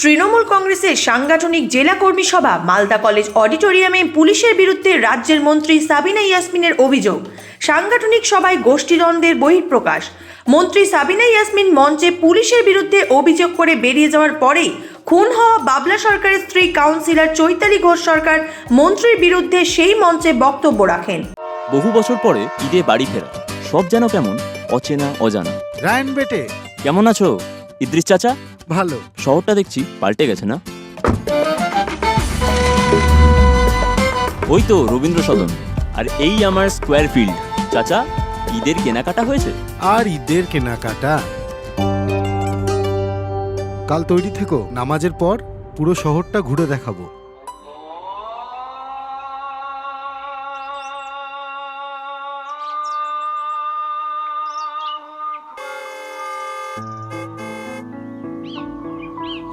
তৃণমূল কংগ্রেসের সাংগঠনিক জেলা কর্মী সভা মালদা কলেজ অডিটোরিয়ামে পুলিশের বিরুদ্ধে রাজ্যের মন্ত্রী সাবিনা ইয়াসমিনের অভিযোগ। সাংগঠনিক সভায় গোষ্ঠীদ্বন্দ্বের বহিঃপ্রকাশ। মন্ত্রী সাবিনা ইয়াসমিন মঞ্চে পুলিশের বিরুদ্ধে অভিযোগ করে বেরিয়ে যাওয়ার পরেই খুন হওয়া বাবলা সরকারের স্ত্রী কাউন্সিলর চৈতালি ঘোষ সরকার মন্ত্রীর বিরুদ্ধে সেই মঞ্চে বক্তব্য রাখেন। বহু বছর পরে ঈদে বাড়ি ফেরা, সব যেন কেমন অচেনা অজানা। রায়ন বেটে, কেমন আছো ইদ্রিস চাচা? ভালো। শহরটা দেখছি পাল্টে গেছে না? ওই তো রবীন্দ্র সদন, আর এই আমার স্কোয়ার ফিল্ড। চাচা, ঈদের কেনাকাটা হয়েছে? আর ঈদের কেনাকাটা? কাল তৈরি থেকো, নামাজের পর পুরো শহরটা ঘুরে দেখাবো।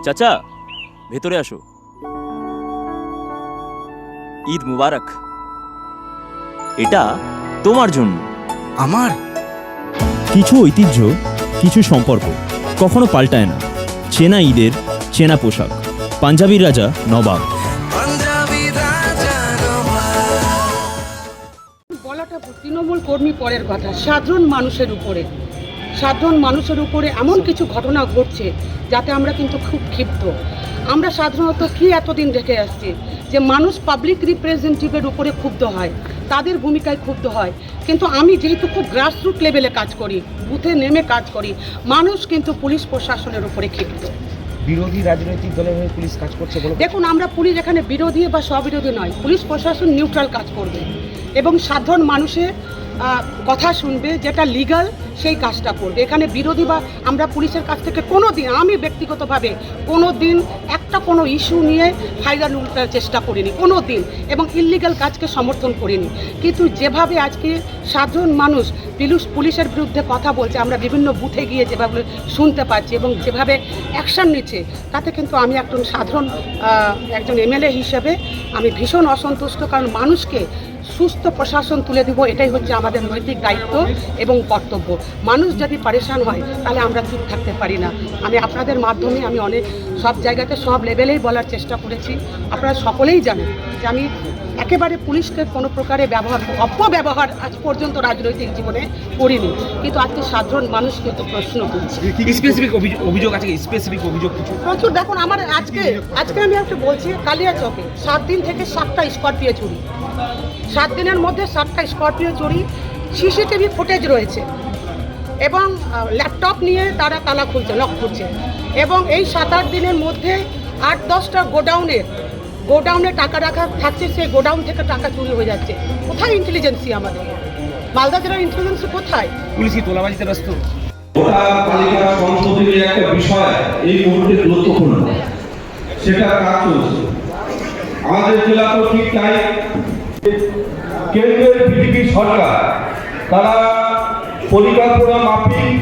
চাচা, ভেতরে আসো। ঈদ মুবারক। এটা তোমার জন্য। আমার কিছু ঐতিহ্য, কিছু সম্পর্ক কখনো পাল্টায় না। চেনা ঈদের চেনা পোশাক, পাঞ্জাবি রাজা নবাব। বলাটা তৃণমূল কর্মী পরের কথা, সাধারণ মানুষের উপরে এমন কিছু ঘটনা ঘটছে যাতে আমরা কিন্তু খুব ক্ষিপ্ত। আমরা সাধারণত কি এতদিন দেখে আসছি যে মানুষ পাবলিক রিপ্রেজেন্টেটিভের উপরে ক্ষুব্ধ হয়, তাদের ভূমিকায় ক্ষুব্ধ হয়, কিন্তু আমি যেহেতু খুব গ্রাসরুট লেভেলে কাজ করি, বুথে নেমে কাজ করি, মানুষ কিন্তু পুলিশ প্রশাসনের উপরে ক্ষিপ্ত। বিরোধী রাজনৈতিক দলের হয়ে পুলিশ কাজ করছে বলে দেখুন, আমরা পুলিশ এখানে বিরোধী বা স্ববিরোধী নয়, পুলিশ প্রশাসন নিউট্রাল কাজ করবে এবং সাধারণ মানুষের কথা শুনবে, যেটা লিগাল সেই কাজটা করবে। এখানে বিরোধী বা আমরা পুলিশের কাছ থেকে কোনো দিন, আমি ব্যক্তিগতভাবে কোনো দিন একটা কোনো ইস্যু নিয়ে ফাইনাল উল্টার চেষ্টা করিনি কোনো দিন, এবং ইললিগাল কাজকে সমর্থন করিনি। কিন্তু যেভাবে আজকে সাধারণ মানুষ পুলিশের বিরুদ্ধে কথা বলছে, আমরা বিভিন্ন বুথে গিয়ে যেভাবে শুনতে পাচ্ছি এবং যেভাবে অ্যাকশান নিচ্ছে, তাতে কিন্তু আমি একজন এমএলএ হিসেবে আমি ভীষণ অসন্তুষ্ট। কারণ মানুষকে সুস্থ প্রশাসন তুলে দিব, এটাই হচ্ছে আমাদের নৈতিক দায়িত্ব এবং কর্তব্য। মানুষ যদি পারেশান হয় তাহলে আমরা চুপ থাকতে পারি না। আমি আপনাদের মাধ্যমে আমি অনেক সব জায়গাতে সব লেভেলেই বলার চেষ্টা করেছি। আপনারা সকলেই জানেন যে আমি একেবারে পুলিশকে কোনো প্রকারে অপব্যবহার আজ পর্যন্ত রাজনৈতিক জীবনে করিনি, কিন্তু আজকে সাধারণ মানুষ কিন্তু প্রশ্ন তুলছে। স্পেসিফিক অভিযোগ আছে, স্পেসিফিক অভিযোগ কিছু প্রচুর। দেখুন, আমার আজকে আমি একটা বলছি, কালিয়াচকে 7 দিন থেকে 7টা স্করপিও চুরি, 7 দিনের মধ্যে 7টা স্করপিও চুরি, সিসিটিভি ফুটেজ রয়েছে এবং ল্যাপটপ নিয়ে তারা তালা খুলছে, লক খুলছে, এবং এই 7-8 দিনের মধ্যে 8-10টা গোডাউনে টাকা রাখা থাকছে, সেই গোডাউন থেকে টাকা চুরি হয়ে যাচ্ছে। কোথায় ইন্টেলিজেন্সি আমাদের? মালদা জেলার ইন্টেলিজেন্সি কোথায়? পুলিশ কি তোলাবাজিতে ব্যস্ত? ভোটার তালিকা সংশোধনের একটা বিষয় এই মুহূর্তে গুরুত্বপূর্ণ, সেটা কাজ চলছে। আমাদের জেলা তো ঠিক তাই, কেন্দ্রের বিজেপি সরকার তারা পরিকল্পনা মাফিক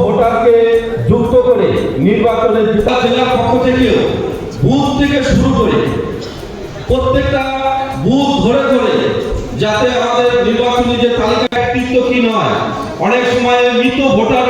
ভোটারকে যুক্ত করে নির্বাচনের জেলার পক্ষ থেকেও বুথ থেকে শুরু করে প্রত্যেকটা বুথ ধরে ধরে, যাতে আমাদের নির্বাচনী যে তালিকা একত্রিত কি নয়, অনেক সময় মৃত ভোটার